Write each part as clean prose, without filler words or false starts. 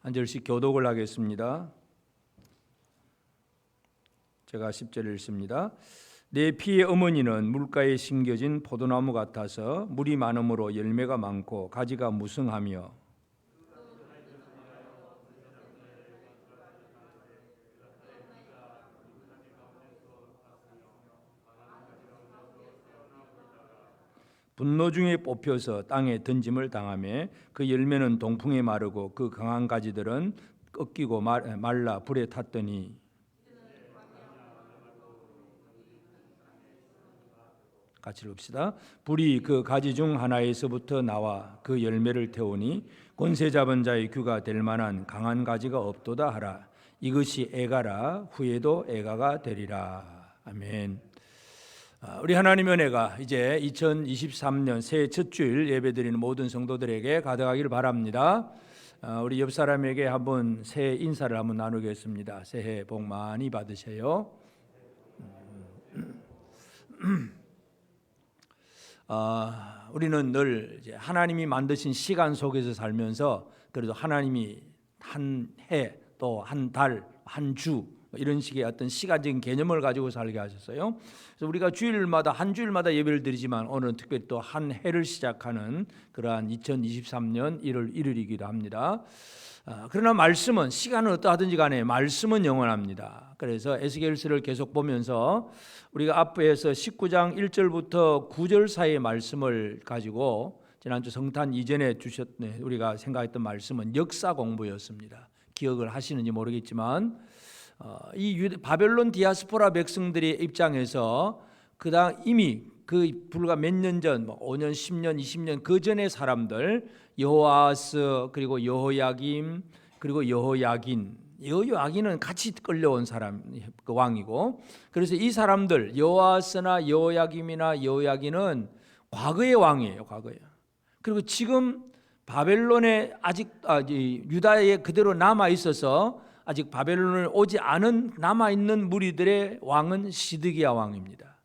한 절씩 교독을 하겠습니다. 제가 10절을 읽습니다. 내 피의 어머니는 물가에 심겨진 포도나무 같아서 물이 많음으로 열매가 많고 가지가 무성하며 분노 중에 뽑혀서 땅에 던짐을 당하며 그 열매는 동풍에 마르고 그 강한 가지들은 꺾이고 말라 불에 탔더니 같이 읽읍시다. 불이 그 가지 중 하나에서부터 나와 그 열매를 태우니 권세 잡은 자의 규가 될 만한 강한 가지가 없도다 하라. 이것이 애가라. 후에도 애가가 되리라. 아멘. 우리 하나님의 은혜가 이제 2023년 새해 첫 주일 예배드리는 모든 성도들에게 가득하기를 바랍니다. 우리 옆 사람에게 한번 새해 인사를 한번 나누겠습니다. 새해 복 많이 받으세요. 우리는 늘 이제 하나님이 만드신 시간 속에서 살면서 그래도 하나님이 한 해, 또 한 달, 한 주 이런 식의 어떤 시간적인 개념을 가지고 살게 하셨어요. 그래서 우리가 주일마다 한 주일마다 예배를 드리지만 오늘은 특별히 또 한 해를 시작하는 그러한 2023년 1월 1일이기도 합니다. 그러나 말씀은 시간은 어떠하든지 간에 말씀은 영원합니다. 그래서 에스겔서를 계속 보면서 우리가 앞에서 19장 1절부터 9절 사이의 말씀을 가지고 지난주 성탄 이전에 우리가 생각했던 말씀은 역사 공부였습니다. 기억을 하시는지 모르겠지만 이 바벨론 디아스포라 백성들의 입장에서 그다음 이미 그 불과 몇 년 전, 5년, 10년, 20년 그 전의 사람들 여호아스 그리고 여호야김 그리고 여호야긴은 같이 끌려온 사람 그 왕이고, 그래서 이 사람들 여호아스나 여호야김이나 여호야긴은 과거의 왕이에요. 과거에. 그리고 지금 바벨론에 아직 유다에 그대로 남아 있어서 아직 바벨론을 오지 않은 남아있는 무리들의 왕은 시드기야 왕입니다.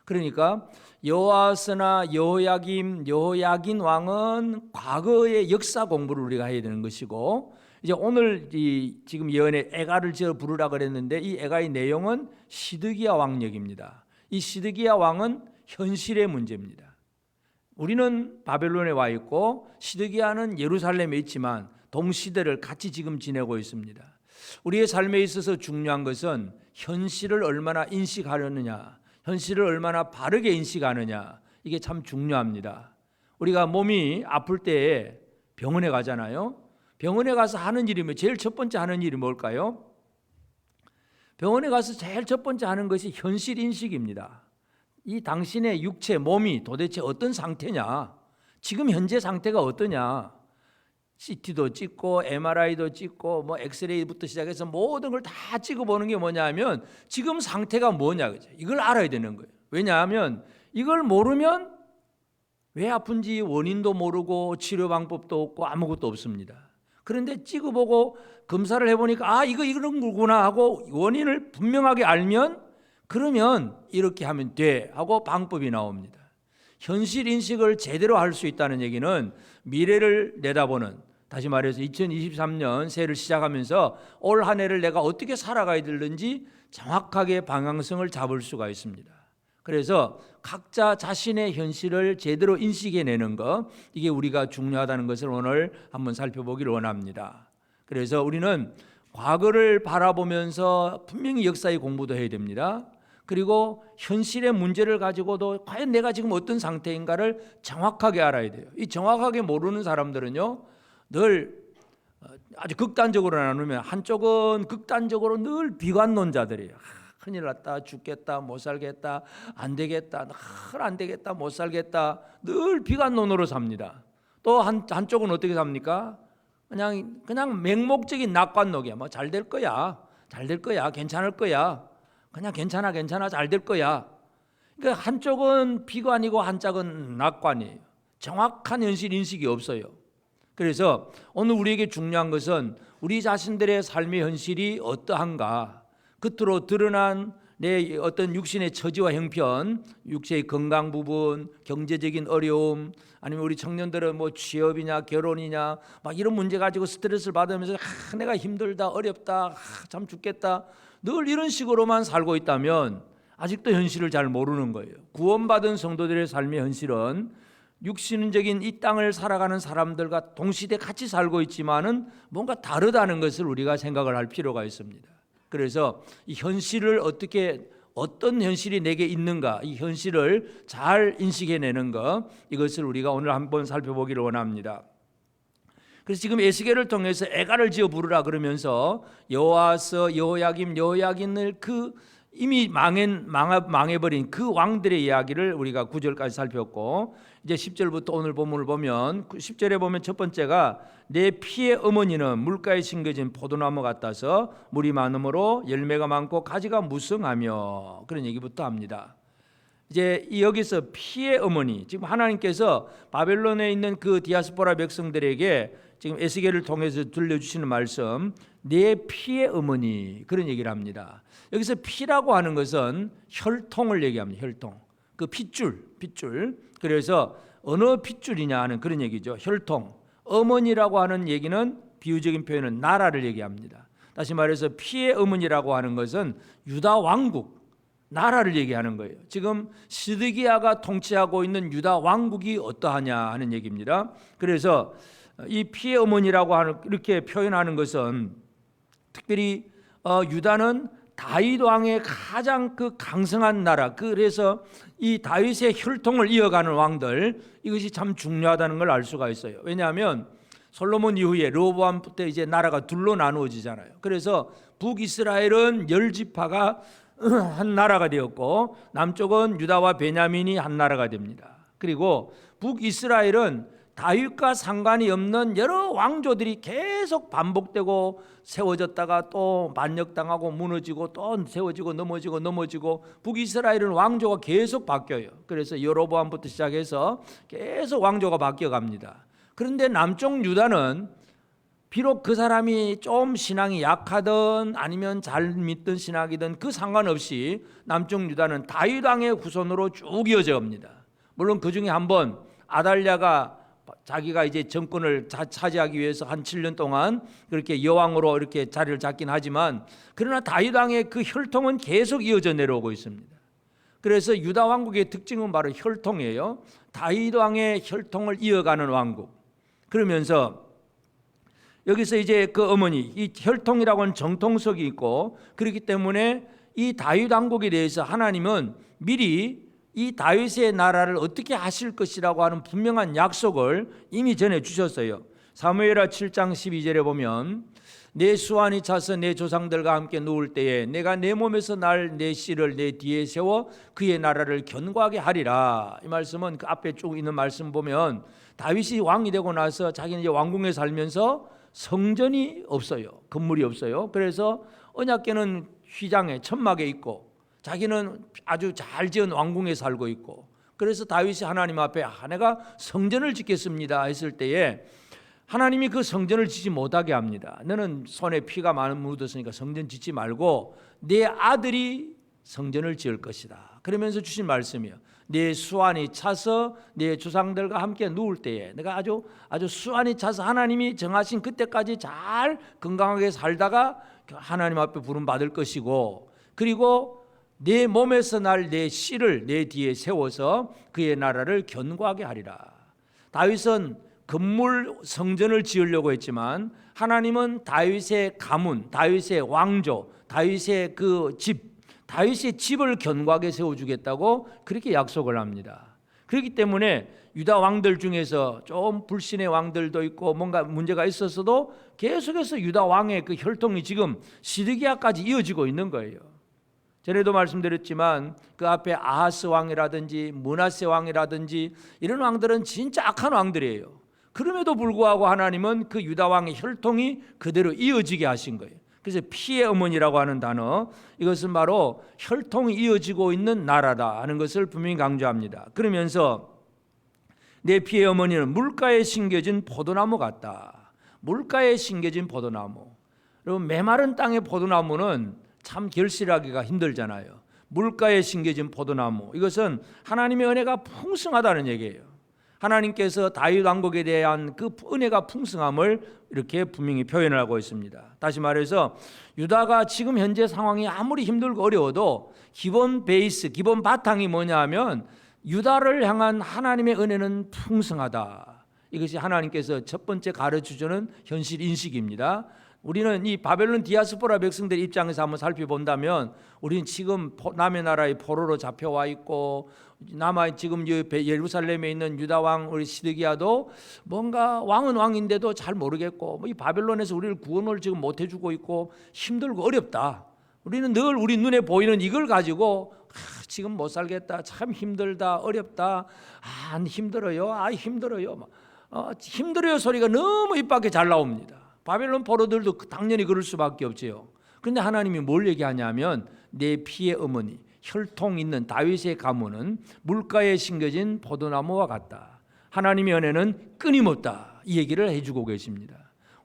그러니까 여호아스나 여호야김, 여호야긴 왕은 과거의 역사 공부를 우리가 해야 되는 것이고, 이제 오늘 지금 예언의 애가를 지어 부르라 그랬는데 이 애가의 내용은 시드기야 왕 얘기입니다. 이 시드기야 왕은 현실의 문제입니다. 우리는 바벨론에 와 있고 시드기야는 예루살렘에 있지만 동시대를 같이 지금 지내고 있습니다. 우리의 삶에 있어서 중요한 것은 현실을 얼마나 인식하려느냐, 현실을 얼마나 바르게 인식하느냐, 이게 참 중요합니다. 우리가 몸이 아플 때 병원에 가잖아요. 병원에 가서 하는 일이면 제일 첫 번째 하는 일이 뭘까요? 병원에 가서 제일 첫 번째 하는 것이 현실 인식입니다. 이 당신의 육체, 몸이 도대체 어떤 상태냐, 지금 현재 상태가 어떠냐, CT도 찍고 MRI도 찍고 뭐 엑스레이부터 시작해서 모든 걸 다 찍어보는 게 뭐냐면 지금 상태가 뭐냐, 그죠? 이걸 알아야 되는 거예요. 왜냐하면 이걸 모르면 왜 아픈지 원인도 모르고 치료 방법도 없고 아무것도 없습니다. 그런데 찍어보고 검사를 해보니까 이런 거구나 하고 원인을 분명하게 알면 그러면 이렇게 하면 돼 하고 방법이 나옵니다. 현실 인식을 제대로 할 수 있다는 얘기는 미래를 내다보는, 다시 말해서 2023년 새해를 시작하면서 올 한 해를 내가 어떻게 살아가야 되는지 정확하게 방향성을 잡을 수가 있습니다. 그래서 각자 자신의 현실을 제대로 인식해내는 것, 이게 우리가 중요하다는 것을 오늘 한번 살펴보기를 원합니다. 그래서 우리는 과거를 바라보면서 분명히 역사의 공부도 해야 됩니다. 그리고 현실의 문제를 가지고도 과연 내가 지금 어떤 상태인가를 정확하게 알아야 돼요. 이 정확하게 모르는 사람들은요, 늘 아주 극단적으로 나누면 한쪽은 극단적으로 늘 비관론자들이에요. 큰일 났다, 죽겠다, 못 살겠다, 안 되겠다, 늘 안 되겠다, 못 살겠다, 늘 비관론으로 삽니다. 또 한쪽은 어떻게 삽니까? 그냥 맹목적인 낙관론이야. 뭐 잘 될 거야, 잘 될 거야, 괜찮을 거야, 그냥 괜찮아, 잘 될 거야. 그러니까 한쪽은 비관이고 한쪽은 낙관이에요. 정확한 현실 인식이 없어요. 그래서 오늘 우리에게 중요한 것은 우리 자신들의 삶의 현실이 어떠한가, 겉으로 드러난 내 어떤 육신의 처지와 형편, 육체의 건강 부분, 경제적인 어려움, 아니면 우리 청년들은 뭐 취업이냐 결혼이냐 막 이런 문제 가지고 스트레스를 받으면서 내가 힘들다 어렵다 참 죽겠다 늘 이런 식으로만 살고 있다면 아직도 현실을 잘 모르는 거예요. 구원받은 성도들의 삶의 현실은 육신적인 이 땅을 살아가는 사람들과 동시대 같이 살고 있지만은 뭔가 다르다는 것을 우리가 생각을 할 필요가 있습니다. 그래서 이 현실을 어떤 현실이 내게 있는가, 이 현실을 잘 인식해내는 것, 이것을 우리가 오늘 한번 살펴보기를 원합니다. 그래서 지금 에스겔을 통해서 애가를 지어 부르라 그러면서 여호와서, 여호야김, 여호야긴을 그 이미 망해버린 그 왕들의 이야기를 우리가 9절까지 살폈고, 이제 10절부터 오늘 본문을 보면 10절에 보면 첫 번째가 내 피의 어머니는 물가에 심겨진 포도나무 같아서 물이 많으므로 열매가 많고 가지가 무성하며, 그런 얘기부터 합니다. 이제 여기서 피의 어머니, 지금 하나님께서 바벨론에 있는 그 디아스포라 백성들에게 지금 에스겔을 통해서 들려주시는 말씀, 내 피의 어머니, 그런 얘기를 합니다. 여기서 피라고 하는 것은 혈통을 얘기합니다. 혈통, 그 핏줄. 그래서 어느 핏줄이냐 하는 그런 얘기죠. 혈통. 어머니라고 하는 얘기는 비유적인 표현은 나라를 얘기합니다. 다시 말해서 피의 어머니라고 하는 것은 유다 왕국, 나라를 얘기하는 거예요. 지금 시드기야가 통치하고 있는 유다 왕국이 어떠하냐 하는 얘기입니다. 그래서 이 피의 어머니라고 하는 이렇게 표현하는 것은 특별히 유다는 다윗 왕의 가장 그 강성한 나라, 그래서 이 다윗의 혈통을 이어가는 왕들, 이것이 참 중요하다는 걸 알 수가 있어요. 왜냐하면 솔로몬 이후에 르호보암 때 이제 나라가 둘로 나누어지잖아요. 그래서 북이스라엘은 10지파가 한 나라가 되었고 남쪽은 유다와 베냐민이 한 나라가 됩니다. 그리고 북이스라엘은 다윗과 상관이 없는 여러 왕조들이 계속 반복되고 세워졌다가 또 반역당하고 무너지고 또 세워지고 넘어지고 북이스라엘은 왕조가 계속 바뀌어요. 그래서 여로보암부터 시작해서 계속 왕조가 바뀌어갑니다. 그런데 남쪽 유다는 비록 그 사람이 좀 신앙이 약하든 아니면 잘 믿던 신학이든 그 상관없이 남쪽 유다는 다윗 왕의 후손으로 쭉 이어져 갑니다. 물론 그 중에 한번 아달랴가 자기가 이제 정권을 차지하기 위해서 한 7년 동안 그렇게 여왕으로 이렇게 자리를 잡긴 하지만, 그러나 다윗 왕의 그 혈통은 계속 이어져 내려오고 있습니다. 그래서 유다 왕국의 특징은 바로 혈통이에요. 다윗 왕의 혈통을 이어가는 왕국. 그러면서 여기서 이제 그 어머니, 이 혈통이라고 하는 정통성이 있고, 그렇기 때문에 이 다윗 왕국에 대해서 하나님은 미리 이 다윗의 나라를 어떻게 하실 것이라고 하는 분명한 약속을 이미 전해 주셨어요. 사무엘하 7장 12절에 보면 내 수완이 차서 내 조상들과 함께 누울 때에 내가 내 몸에서 날 내 씨를 내 뒤에 세워 그의 나라를 견고하게 하리라. 이 말씀은 그 앞에 쭉 있는 말씀 보면 다윗이 왕이 되고 나서 자기는 이제 왕궁에 살면서 성전이 없어요. 건물이 없어요. 그래서 언약궤는 휘장에 천막에 있고 자기는 아주 잘 지은 왕궁에 살고 있고, 그래서 다윗이 하나님 앞에 내가 성전을 짓겠습니다 했을 때에 하나님이 그 성전을 짓지 못하게 합니다. 너는 손에 피가 많이 묻었으니까 성전 짓지 말고 내 아들이 성전을 지을 것이다. 그러면서 주신 말씀이에요. 내 수완이 차서 내 조상들과 함께 누울 때에 내가 아주 수완이 차서 하나님이 정하신 그때까지 잘 건강하게 살다가 하나님 앞에 부름 받을 것이고, 그리고 내 몸에서 날 내 씨를 내 뒤에 세워서 그의 나라를 견고하게 하리라. 다윗은 건물 성전을 지으려고 했지만 하나님은 다윗의 가문, 다윗의 왕조, 다윗의 그 집, 다윗의 집을 견고하게 세워주겠다고 그렇게 약속을 합니다. 그렇기 때문에 유다 왕들 중에서 좀 불신의 왕들도 있고 뭔가 문제가 있었어도 계속해서 유다 왕의 그 혈통이 지금 시드기야까지 이어지고 있는 거예요. 전에도 말씀드렸지만 그 앞에 아하스 왕이라든지 므낫세 왕이라든지 이런 왕들은 진짜 악한 왕들이에요. 그럼에도 불구하고 하나님은 그 유다 왕의 혈통이 그대로 이어지게 하신 거예요. 그래서 피의 어머니라고 하는 단어, 이것은 바로 혈통이 이어지고 있는 나라다 하는 것을 분명히 강조합니다. 그러면서 내 피의 어머니는 물가에 심겨진 포도나무 같다. 물가에 심겨진 포도나무. 여러분, 메마른 땅의 포도나무는 참 결실하기가 힘들잖아요. 물가에 심겨진 포도나무, 이것은 하나님의 은혜가 풍성하다는 얘기예요. 하나님께서 다윗 왕국에 대한 그 은혜가 풍성함을 이렇게 분명히 표현을 하고 있습니다. 다시 말해서 유다가 지금 현재 상황이 아무리 힘들고 어려워도 기본 베이스, 기본 바탕이 뭐냐 하면 유다를 향한 하나님의 은혜는 풍성하다. 이것이 하나님께서 첫 번째 가르쳐주는 현실 인식입니다. 우리는 이 바벨론 디아스포라 백성들 입장에서 한번 살펴본다면 우리는 지금 남의 나라의 포로로 잡혀와 있고 남아 지금 예루살렘에 있는 유다 왕 우리 시드기야도 뭔가 왕은 왕인데도 잘 모르겠고 이 바벨론에서 우리를 구원을 지금 못 해주고 있고 힘들고 어렵다. 우리는 늘 우리 눈에 보이는 이걸 가지고 지금 못 살겠다, 참 힘들다, 어렵다, 힘들어요, 힘들어요, 힘들어요 소리가 너무 입 밖에 잘 나옵니다. 바벨론 포로들도 당연히 그럴 수밖에 없지요. 그런데 하나님이 뭘 얘기하냐면 내 피의 어머니 혈통 있는 다윗의 가문은 물가에 심겨진 포도나무와 같다. 하나님의 은혜는 끊임없다. 이 얘기를 해주고 계십니다.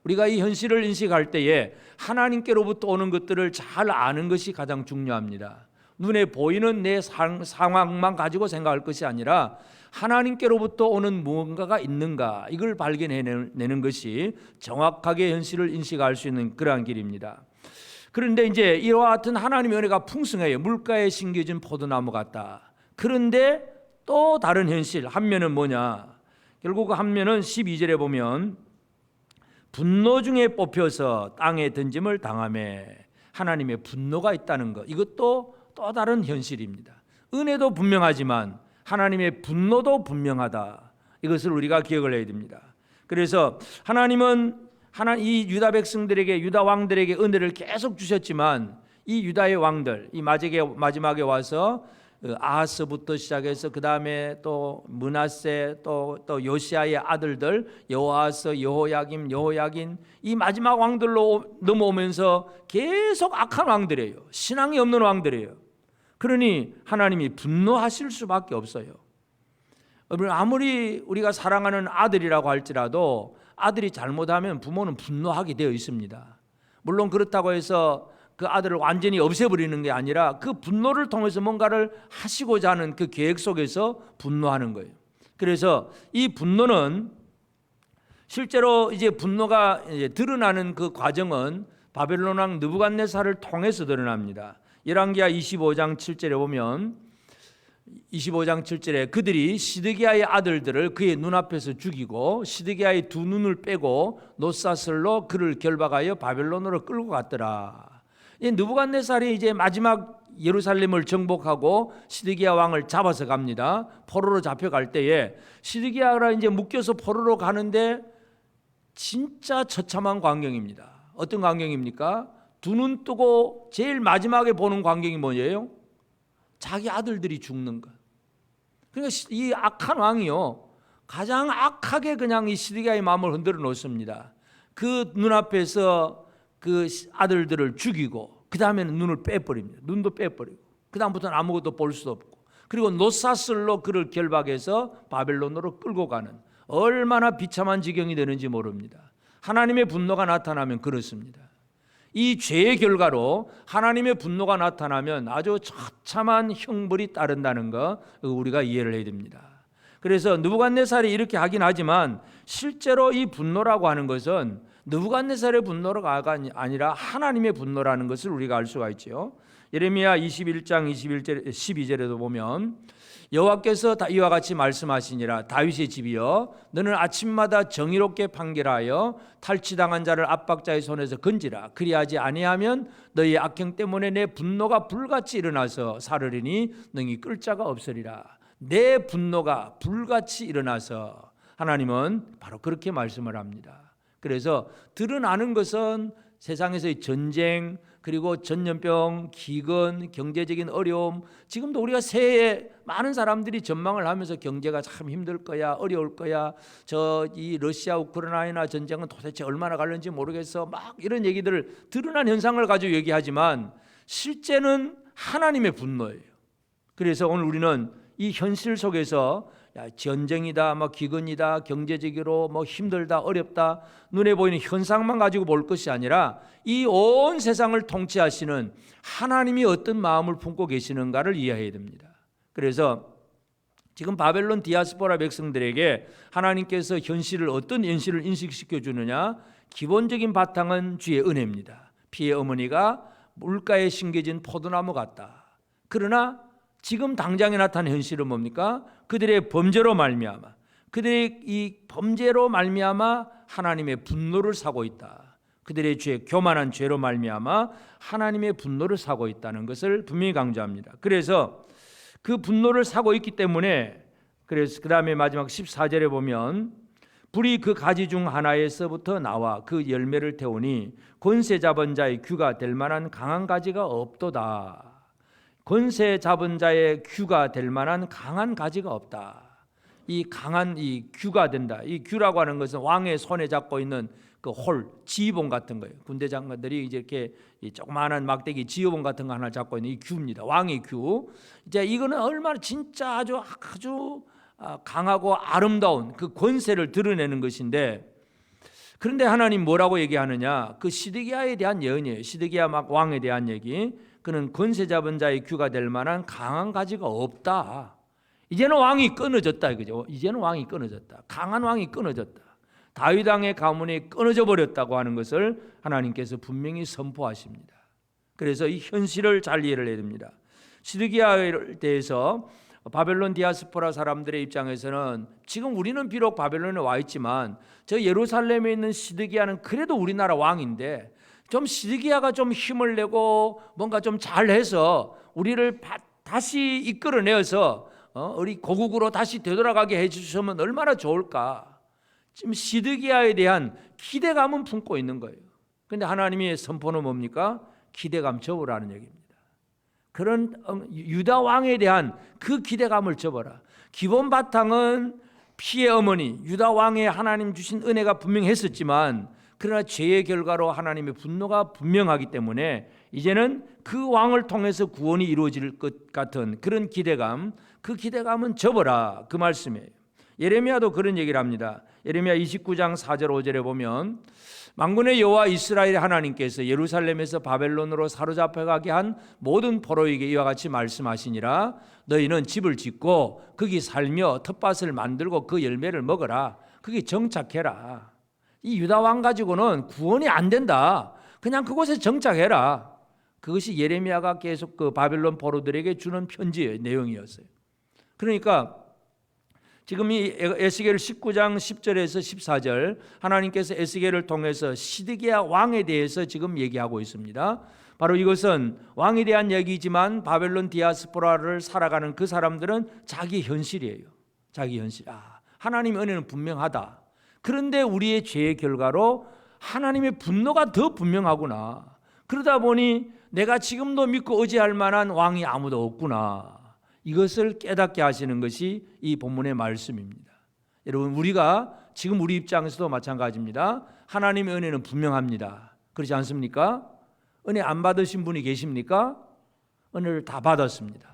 우리가 이 현실을 인식할 때에 하나님께로부터 오는 것들을 잘 아는 것이 가장 중요합니다. 눈에 보이는 내 상황만 가지고 생각할 것이 아니라 하나님께로부터 오는 무언가가 있는가, 이걸 발견해내는 것이 정확하게 현실을 인식할 수 있는 그러한 길입니다. 그런데 이제 이와 같은 하나님의 은혜가 풍성해요. 물가에 심겨진 포도나무 같다. 그런데 또 다른 현실 한 면은 뭐냐, 결국 한 면은 12절에 보면 분노 중에 뽑혀서 땅에 던짐을 당하매, 하나님의 분노가 있다는 것, 이것도 또 다른 현실입니다. 은혜도 분명하지만 하나님의 분노도 분명하다. 이것을 우리가 기억을 해야 됩니다. 그래서 하나님은 이 유다 백성들에게, 유다 왕들에게 은혜를 계속 주셨지만 이 유다의 왕들, 이 마지막에 와서 아하스부터 시작해서 그 다음에 또 므낫세, 또 요시아의 아들들 여호아스, 여호야긴, 이 마지막 왕들로 넘어오면서 계속 악한 왕들이에요. 신앙이 없는 왕들이에요. 그러니 하나님이 분노하실 수밖에 없어요. 아무리 우리가 사랑하는 아들이라고 할지라도 아들이 잘못하면 부모는 분노하게 되어 있습니다. 물론 그렇다고 해서 그 아들을 완전히 없애버리는 게 아니라 그 분노를 통해서 뭔가를 하시고자 하는 그 계획 속에서 분노하는 거예요. 그래서 이 분노는 실제로 이제 분노가 이제 드러나는 그 과정은 바벨론 왕 느부갓네살을 통해서 드러납니다. 열왕기하 25장 7절에 보면 25장 7절에 그들이 시드기야의 아들들을 그의 눈앞에서 죽이고 시드기야의 두 눈을 빼고 놋사슬로 그를 결박하여 바벨론으로 끌고 갔더라. 이 느부갓네살이 이제 마지막 예루살렘을 정복하고 시드기야 왕을 잡아서 갑니다. 포로로 잡혀갈 때에 시드기야가 이제 묶여서 포로로 가는데 진짜 처참한 광경입니다. 어떤 광경입니까? 두 눈 뜨고 제일 마지막에 보는 광경이 뭐예요? 자기 아들들이 죽는 것. 그러니까 이 악한 왕이요, 가장 악하게 그냥 이 시드기야의 마음을 흔들어 놓습니다. 그 눈앞에서 그 아들들을 죽이고 그 다음에는 눈을 빼버립니다. 눈도 빼버리고 그 다음부터는 아무것도 볼 수 없고, 그리고 놋사슬로 그를 결박해서 바벨론으로 끌고 가는, 얼마나 비참한 지경이 되는지 모릅니다. 하나님의 분노가 나타나면 그렇습니다. 이 죄의 결과로 하나님의 분노가 나타나면 아주 처참한 형벌이 따른다는 거 우리가 이해를 해야 됩니다. 그래서 느부갓네살이 이렇게 하긴 하지만 실제로 이 분노라고 하는 것은 느부갓네살의 분노가 아니라 하나님의 분노라는 것을 우리가 알 수가 있죠. 예레미야 21장 12절에도 보면 여호와께서 이와 같이 말씀하시니라. 다윗의 집이여, 너는 아침마다 정의롭게 판결하여 탈취당한 자를 압박자의 손에서 건지라. 그리하지 아니하면 너희 악행 때문에 내 분노가 불같이 일어나서 사르리니 능히 끌 자가 없으리라. 내 분노가 불같이 일어나서, 하나님은 바로 그렇게 말씀을 합니다. 그래서 드러나는 것은 세상에서의 전쟁, 그리고 전염병, 기근, 경제적인 어려움, 지금도 우리가 새해에 많은 사람들이 전망을 하면서 경제가 참 힘들 거야, 어려울 거야, 이 러시아 우크라이나 전쟁은 도대체 얼마나 갈는지 모르겠어, 막 이런 얘기들을, 드러난 현상을 가지고 얘기하지만 실제는 하나님의 분노예요. 그래서 오늘 우리는 이 현실 속에서 전쟁이다, 기근이다, 경제적으로 힘들다, 어렵다, 눈에 보이는 현상만 가지고 볼 것이 아니라 이 온 세상을 통치하시는 하나님이 어떤 마음을 품고 계시는가를 이해해야 됩니다. 그래서 지금 바벨론 디아스포라 백성들에게 하나님께서 어떤 현실을 인식시켜 주느냐? 기본적인 바탕은 주의 은혜입니다. 피의 어머니가 물가에 심겨진 포도나무 같다. 그러나 지금 당장에 나타난 현실은 뭡니까? 그들의 범죄로 말미암아, 그들의 이 범죄로 말미암아 하나님의 분노를 사고 있다. 그들의 교만한 죄로 말미암아 하나님의 분노를 사고 있다는 것을 분명히 강조합니다. 그래서 그 분노를 사고 있기 때문에, 그래서 그 다음에 마지막 14절에 보면 불이 그 가지 중 하나에서부터 나와 그 열매를 태우니 권세 잡은 자의 규가 될 만한 강한 가지가 없도다. 권세 잡은 자의 규가 될 만한 강한 가지가 없다. 이 강한 이 규가 된다. 이 규라고 하는 것은 왕의 손에 잡고 있는 그 지휘봉 같은 거예요. 군대 장관들이 이제 이렇게 이 조그마한 막대기 지휘봉 같은 거 하나 잡고 있는 이 규입니다. 왕의 규. 이제 이거는 얼마나 진짜 아주 강하고 아름다운 그 권세를 드러내는 것인데, 그런데 하나님 뭐라고 얘기하느냐? 그 시드기야에 대한 예언이에요. 시드기야 왕에 대한 얘기. 그는 권세 잡은 자의 규가 될 만한 강한 가지가 없다. 이제는 왕이 끊어졌다 이거죠. 이제는 왕이 끊어졌다. 강한 왕이 끊어졌다. 다윗 왕의 가문이 끊어져 버렸다고 하는 것을 하나님께서 분명히 선포하십니다. 그래서 이 현실을 잘 이해를 해야 됩니다. 시드기야에 대해서 바벨론 디아스포라 사람들의 입장에서는 지금 우리는 비록 바벨론에 와 있지만 저 예루살렘에 있는 시드기야는 그래도 우리나라 왕인데, 좀 시드기야가 좀 힘을 내고 뭔가 좀 잘해서 우리를 다시 이끌어내어서 우리 고국으로 다시 되돌아가게 해주시면 얼마나 좋을까. 지금 시드기야에 대한 기대감은 품고 있는 거예요. 그런데 하나님의 선포는 뭡니까? 기대감 접으라는 얘기입니다. 그런 유다 왕에 대한 그 기대감을 접어라. 기본 바탕은 피의 어머니 유다 왕의 하나님 주신 은혜가 분명했었지만, 그러나 죄의 결과로 하나님의 분노가 분명하기 때문에 이제는 그 왕을 통해서 구원이 이루어질 것 같은 그런 기대감, 그 기대감은 접어라, 그 말씀이에요. 예레미야도 그런 얘기를 합니다. 예레미야 29장 4절 5절에 보면 만군의 여호와 이스라엘 하나님께서 예루살렘에서 바벨론으로 사로잡혀가게 한 모든 포로에게 이와 같이 말씀하시니라. 너희는 집을 짓고 거기 살며 텃밭을 만들고 그 열매를 먹어라. 거기 정착해라. 이 유다 왕 가지고는 구원이 안 된다. 그냥 그곳에 정착해라. 그것이 예레미야가 계속 그 바벨론 포로들에게 주는 편지의 내용이었어요. 그러니까 지금 이 에스겔 19장 10절에서 14절 하나님께서 에스겔을 통해서 시드기야 왕에 대해서 지금 얘기하고 있습니다. 바로 이것은 왕에 대한 얘기지만 바벨론 디아스포라를 살아가는 그 사람들은 자기 현실이에요. 자기 현실. 하나님의 은혜는 분명하다. 그런데 우리의 죄의 결과로 하나님의 분노가 더 분명하구나. 그러다 보니 내가 지금도 믿고 의지할 만한 왕이 아무도 없구나. 이것을 깨닫게 하시는 것이 이 본문의 말씀입니다. 여러분, 우리가 지금 우리 입장에서도 마찬가지입니다. 하나님의 은혜는 분명합니다. 그렇지 않습니까? 은혜 안 받으신 분이 계십니까? 은혜를 다 받았습니다.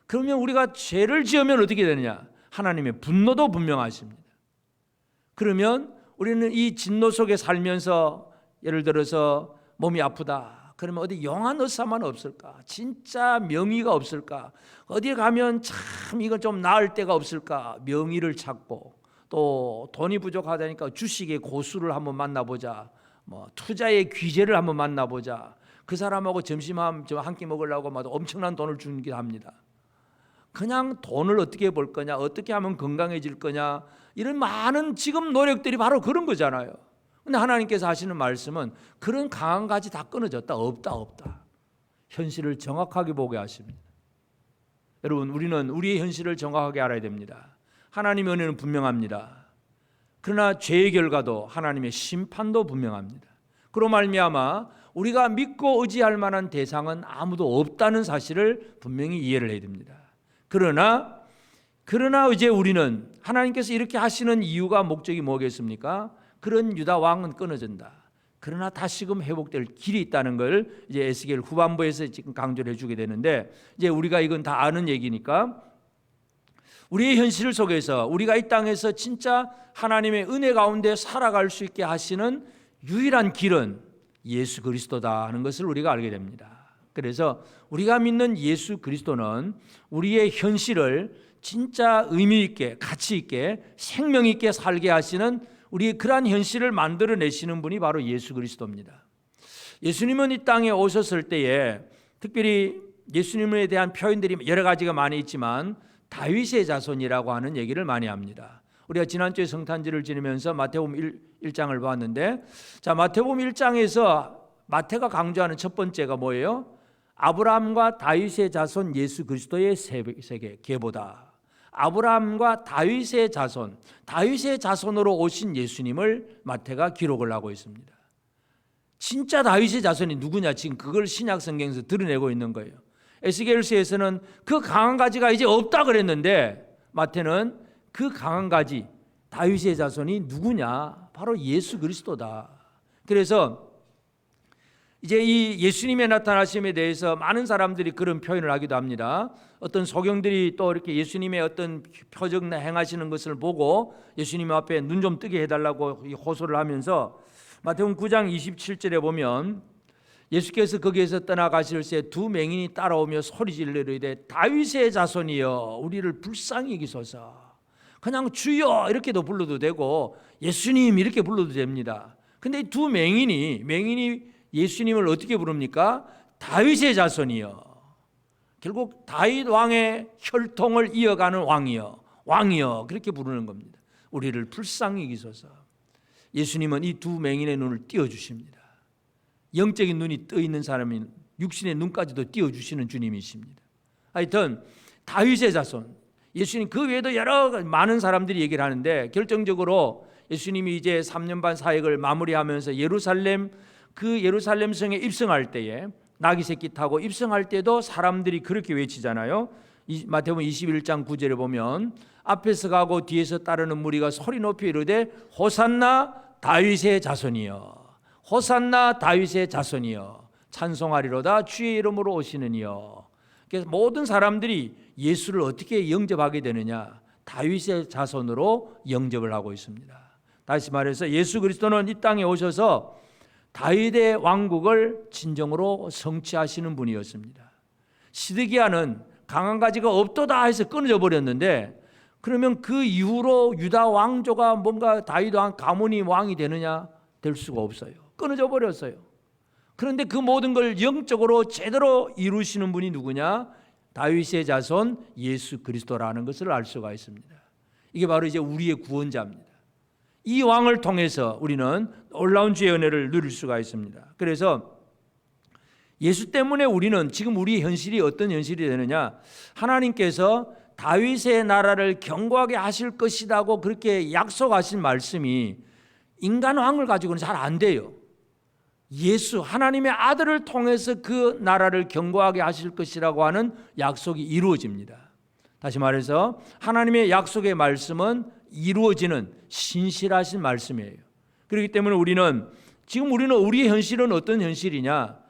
그러면 우리가 죄를 지으면 어떻게 되느냐? 하나님의 분노도 분명하십니다. 그러면 우리는 이 진노 속에 살면서 예를 들어서 몸이 아프다. 그러면 어디 용한 의사만 없을까? 진짜 명의가 없을까? 어디에 가면 참 이건 좀 나을 데가 없을까? 명의를 찾고, 또 돈이 부족하다니까 주식의 고수를 한번 만나보자. 투자의 귀재를 한번 만나보자. 그 사람하고 점심 한 끼 먹으려고 엄청난 돈을 주기도 합니다. 그냥 돈을 어떻게 벌 거냐, 어떻게 하면 건강해질 거냐, 이런 많은 지금 노력들이 바로 그런 거잖아요. 근데 하나님께서 하시는 말씀은 그런 강한 가지 다 끊어졌다. 없다. 현실을 정확하게 보게 하십니다. 여러분, 우리는 우리의 현실을 정확하게 알아야 됩니다. 하나님의 은혜는 분명합니다. 그러나 죄의 결과도 하나님의 심판도 분명합니다. 그로 말미암아 우리가 믿고 의지할 만한 대상은 아무도 없다는 사실을 분명히 이해를 해야 됩니다. 그러나 이제 우리는 하나님께서 이렇게 하시는 이유가 목적이 뭐겠습니까? 그런 유다 왕은 끊어진다. 그러나 다시금 회복될 길이 있다는 걸 이제 에스겔 후반부에서 지금 강조를 해주게 되는데, 이제 우리가 이건 다 아는 얘기니까 우리의 현실 속에서 우리가 이 땅에서 진짜 하나님의 은혜 가운데 살아갈 수 있게 하시는 유일한 길은 예수 그리스도다 하는 것을 우리가 알게 됩니다. 그래서 우리가 믿는 예수 그리스도는 우리의 현실을 진짜 의미 있게, 가치 있게, 생명 있게 살게 하시는 우리의 그러한 현실을 만들어내시는 분이 바로 예수 그리스도입니다. 예수님은 이 땅에 오셨을 때에 특별히 예수님에 대한 표현들이 여러 가지가 많이 있지만 다윗의 자손이라고 하는 얘기를 많이 합니다. 우리가 지난주에 성탄절을 지내면서 마태복음 1장을 봤는데, 자, 마태복음 1장에서 마태가 강조하는 첫 번째가 뭐예요? 아브라함과 다윗의 자손 예수 그리스도의 세계 계보다. 아브라함과 다윗의 자손, 다윗의 자손으로 오신 예수님을 마태가 기록을 하고 있습니다. 진짜 다윗의 자손이 누구냐, 지금 그걸 신약 성경에서 드러내고 있는 거예요. 에스겔서에서는 그 강한 가지가 이제 없다 그랬는데 마태는 그 강한 가지 다윗의 자손이 누구냐, 바로 예수 그리스도다. 그래서 이제 이 예수님의 나타나심에 대해서 많은 사람들이 그런 표현을 하기도 합니다. 어떤 소경들이 또 이렇게 예수님의 어떤 표적 행하시는 것을 보고 예수님 앞에 눈 좀 뜨게 해달라고 호소를 하면서 마태복음 9장 27절에 보면 예수께서 거기에서 떠나가실 새 두 맹인이 따라오며 소리질러 이르되 다윗의 자손이여 우리를 불쌍히 여기소서. 그냥 주여 이렇게도 불러도 되고 예수님 이렇게 불러도 됩니다. 근데 이 두 맹인이 예수님을 어떻게 부릅니까? 다윗의 자손이여. 결국 다윗 왕의 혈통을 이어가는 왕이여 그렇게 부르는 겁니다. 우리를 불쌍히 여기소서. 예수님은 이 두 맹인의 눈을 띄워주십니다. 영적인 눈이 떠 있는 사람이 육신의 눈까지도 띄워주시는 주님이십니다. 하여튼 다윗의 자손, 예수님 그 외에도 여러 많은 사람들이 얘기를 하는데 결정적으로 예수님이 이제 3년 반 사역을 마무리하면서 예루살렘 성에 입성할 때에 나귀 새끼 타고 입성할 때도 사람들이 그렇게 외치잖아요. 마태복음 21장 9절에 보면 앞에서 가고 뒤에서 따르는 무리가 소리 높이 이르되 호산나 다윗의 자손이여, 호산나 다윗의 자손이여, 찬송하리로다 주의 이름으로 오시는 이여. 그래서 모든 사람들이 예수를 어떻게 영접하게 되느냐, 다윗의 자손으로 영접을 하고 있습니다. 다시 말해서 예수 그리스도는 이 땅에 오셔서 다윗의 왕국을 진정으로 성취하시는 분이었습니다. 시드기야는 강한 가지가 없도다 해서 끊어져 버렸는데, 그러면 그 이후로 유다 왕조가 뭔가 다윗 왕 가문이 왕이 되느냐? 될 수가 없어요. 끊어져 버렸어요. 그런데 그 모든 걸 영적으로 제대로 이루시는 분이 누구냐? 다윗의 자손 예수 그리스도라는 것을 알 수가 있습니다. 이게 바로 이제 우리의 구원자입니다. 이 왕을 통해서 우리는 놀라운 주의 은혜를 누릴 수가 있습니다. 그래서 예수 때문에 우리는 지금 우리 현실이 어떤 현실이 되느냐, 하나님께서 다윗의 나라를 견고하게 하실 것이라고 그렇게 약속하신 말씀이 인간 왕을 가지고는 잘 안 돼요. 예수 하나님의 아들을 통해서 그 나라를 견고하게 하실 것이라고 하는 약속이 이루어집니다. 다시 말해서 하나님의 약속의 말씀은 이루어지는 신실하신 말씀이에요. 그렇기 때문에 우리는 우리의 현실은 어떤 현실이냐,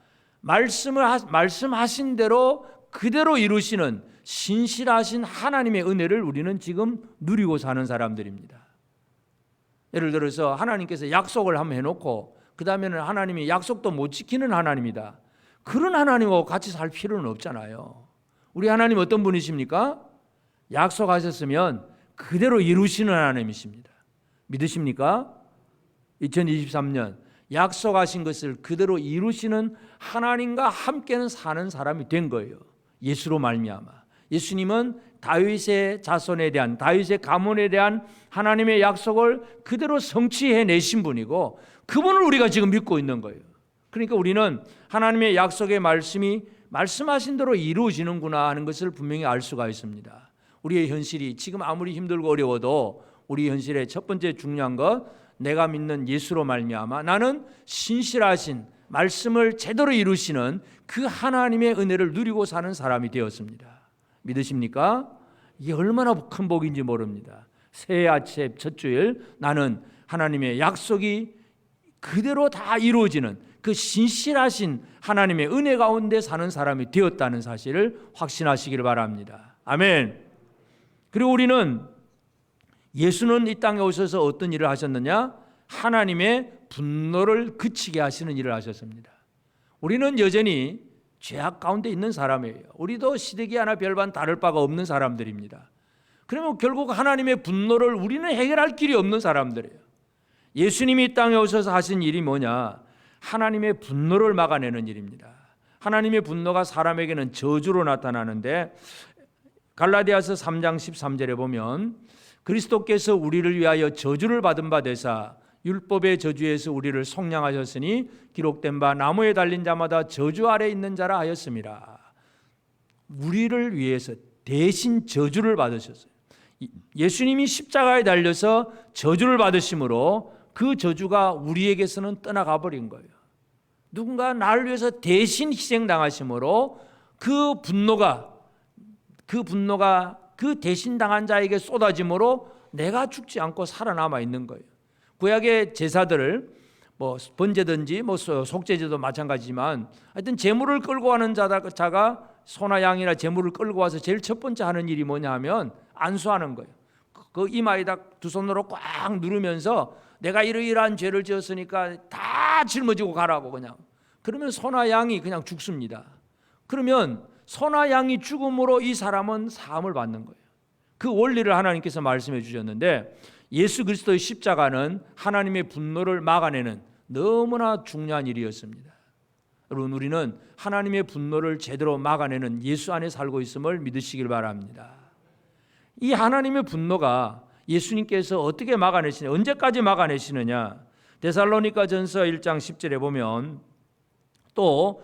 말씀하신 대로 그대로 이루시는 신실하신 하나님의 은혜를 우리는 지금 누리고 사는 사람들입니다. 예를 들어서 하나님께서 약속을 한번 해놓고 그 다음에는 하나님이 약속도 못 지키는 하나님이다, 그런 하나님하고 같이 살 필요는 없잖아요. 우리 하나님 어떤 분이십니까? 약속하셨으면 그대로 이루시는 하나님이십니다. 믿으십니까? 2023년 약속하신 것을 그대로 이루시는 하나님과 함께는 사는 사람이 된 거예요. 예수로 말미암아. 예수님은 다윗의 자손에 대한, 다윗의 가문에 대한 하나님의 약속을 그대로 성취해내신 분이고, 그분을 우리가 지금 믿고 있는 거예요. 그러니까 우리는 하나님의 약속의 말씀이 말씀하신 대로 이루어지는구나 하는 것을 분명히 알 수가 있습니다. 우리의 현실이 지금 아무리 힘들고 어려워도 우리 현실의 첫 번째 중요한 것, 내가 믿는 예수로 말미암아 나는 신실하신 말씀을 제대로 이루시는 그 하나님의 은혜를 누리고 사는 사람이 되었습니다. 믿으십니까? 이게 얼마나 큰 복인지 모릅니다. 새해 아침 첫 주일 나는 하나님의 약속이 그대로 다 이루어지는 그 신실하신 하나님의 은혜 가운데 사는 사람이 되었다는 사실을 확신하시기를 바랍니다. 아멘. 그리고 우리는 예수는 이 땅에 오셔서 어떤 일을 하셨느냐? 하나님의 분노를 그치게 하시는 일을 하셨습니다. 우리는 여전히 죄악 가운데 있는 사람이에요. 우리도 시드기 하나 별반 다를 바가 없는 사람들입니다. 그러면 결국 하나님의 분노를 우리는 해결할 길이 없는 사람들이에요. 예수님이 이 땅에 오셔서 하신 일이 뭐냐? 하나님의 분노를 막아내는 일입니다. 하나님의 분노가 사람에게는 저주로 나타나는데 갈라디아서 3장 13절에 보면 그리스도께서 우리를 위하여 저주를 받은 바 되사 율법의 저주에서 우리를 속량하셨으니 기록된 바 나무에 달린 자마다 저주 아래 있는 자라 하였습니다. 우리를 위해서 대신 저주를 받으셨어요. 예수님이 십자가에 달려서 저주를 받으심으로 그 저주가 우리에게서는 떠나가 버린 거예요. 누군가 나를 위해서 대신 희생당하심으로 그 분노가 그 대신 당한 자에게 쏟아짐으로 내가 죽지 않고 살아남아 있는 거예요. 구약의 제사들을 번제든지 속죄제도 마찬가지지만 하여튼 제물을 끌고 가는 자가 소나 양이나 제물을 끌고 와서 제일 첫 번째 하는 일이 뭐냐 하면 안수하는 거예요. 그 이마에다 두 손으로 꽉 누르면서 내가 이러이러한 죄를 지었으니까 다 짊어지고 가라고 그냥. 그러면 소나 양이 그냥 죽습니다. 그러면 소나 양이 죽음으로 이 사람은 사함을 받는 거예요. 그 원리를 하나님께서 말씀해 주셨는데 예수 그리스도의 십자가는 하나님의 분노를 막아내는 너무나 중요한 일이었습니다. 여러분, 우리는 하나님의 분노를 제대로 막아내는 예수 안에 살고 있음을 믿으시길 바랍니다. 이 하나님의 분노가 예수님께서 어떻게 막아내시냐, 언제까지 막아내시느냐? 데살로니가전서 1장 10절에 보면 또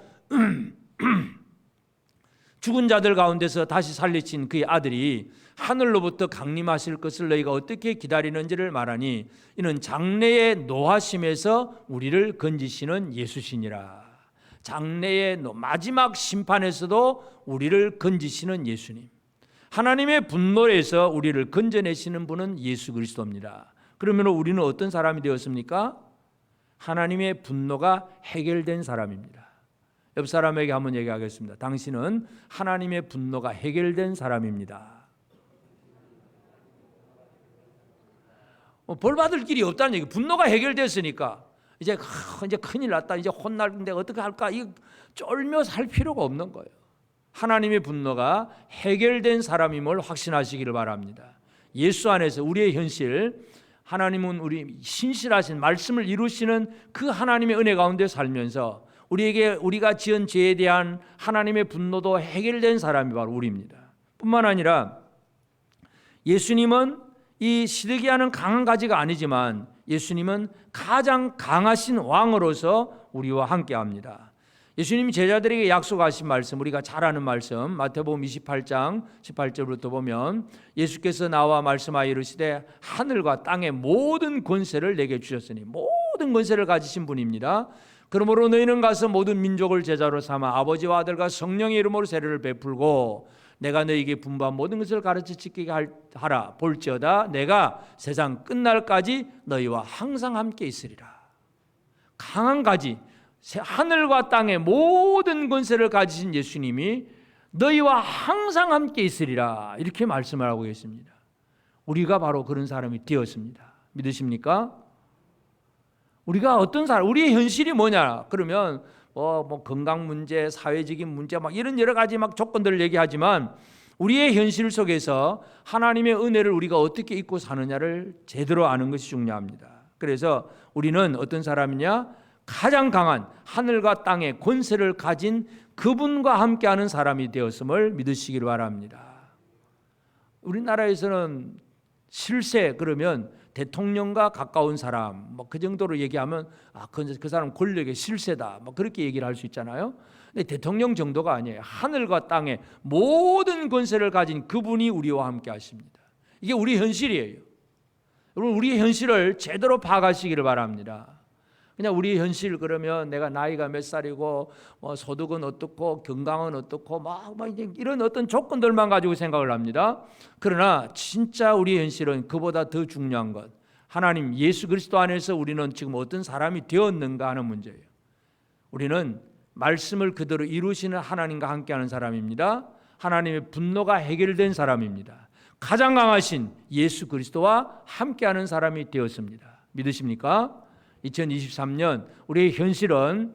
죽은 자들 가운데서 다시 살리신 그의 아들이 하늘로부터 강림하실 것을 너희가 어떻게 기다리는지를 말하니 이는 장래의 노하심에서 우리를 건지시는 예수시니라. 장래의 마지막 심판에서도 우리를 건지시는 예수님, 하나님의 분노에서 우리를 건져내시는 분은 예수 그리스도입니다. 그러면 우리는 어떤 사람이 되었습니까? 하나님의 분노가 해결된 사람입니다. 옆 사람에게 한번 얘기하겠습니다. 당신은 하나님의 분노가 해결된 사람입니다. 벌 받을 길이 없다는 얘기. 분노가 해결됐으니까 이제 큰일 났다. 이제 혼날는데 어떻게 할까? 이 쫄며 살 필요가 없는 거예요. 하나님의 분노가 해결된 사람임을 확신하시기를 바랍니다. 예수 안에서 우리의 현실, 하나님은 우리 신실하신 말씀을 이루시는 그 하나님의 은혜 가운데 살면서 우리가 지은 죄에 대한 하나님의 분노도 해결된 사람이 바로 우리입니다. 뿐만 아니라 예수님은 이 시드기야는 강한 가지가 아니지만 예수님은 가장 강하신 왕으로서 우리와 함께합니다. 예수님이 제자들에게 약속하신 말씀, 우리가 잘 아는 말씀, 마태복음 28장 18절부터 보면 예수께서 나와 말씀하여 이르시되 하늘과 땅의 모든 권세를 내게 주셨으니, 모든 권세를 가지신 분입니다. 그러므로 너희는 가서 모든 민족을 제자로 삼아 아버지와 아들과 성령의 이름으로 세례를 베풀고 내가 너희에게 분부한 모든 것을 가르쳐 지키게 하라. 볼지어다 내가 세상 끝날까지 너희와 항상 함께 있으리라. 강한 가지, 하늘과 땅의 모든 권세를 가지신 예수님이 너희와 항상 함께 있으리라, 이렇게 말씀을 하고 계십니다. 우리가 바로 그런 사람이 되었습니다. 믿으십니까? 우리가 어떤 사람, 우리의 현실이 뭐냐? 그러면 건강 문제, 사회적인 문제, 이런 여러 가지 조건들을 얘기하지만 우리의 현실 속에서 하나님의 은혜를 우리가 어떻게 잊고 사느냐를 제대로 아는 것이 중요합니다. 그래서 우리는 어떤 사람이냐? 가장 강한 하늘과 땅의 권세를 가진 그분과 함께하는 사람이 되었음을 믿으시길 바랍니다. 우리나라에서는 실세 그러면 대통령과 가까운 사람, 그 정도로 얘기하면 그 사람 권력의 실세다, 그렇게 얘기를 할 수 있잖아요. 근데 대통령 정도가 아니에요. 하늘과 땅의 모든 권세를 가진 그분이 우리와 함께 하십니다. 이게 우리 현실이에요. 여러분, 우리 현실을 제대로 파악하시기를 바랍니다. 그냥 우리 현실 그러면 내가 나이가 몇 살이고 소득은 어떻고 건강은 어떻고 이런 어떤 조건들만 가지고 생각을 합니다. 그러나 진짜 우리 현실은 그보다 더 중요한 것, 하나님 예수 그리스도 안에서 우리는 지금 어떤 사람이 되었는가 하는 문제예요. 우리는 말씀을 그대로 이루시는 하나님과 함께하는 사람입니다. 하나님의 분노가 해결된 사람입니다. 가장 강하신 예수 그리스도와 함께하는 사람이 되었습니다. 믿으십니까? 2023년 우리의 현실은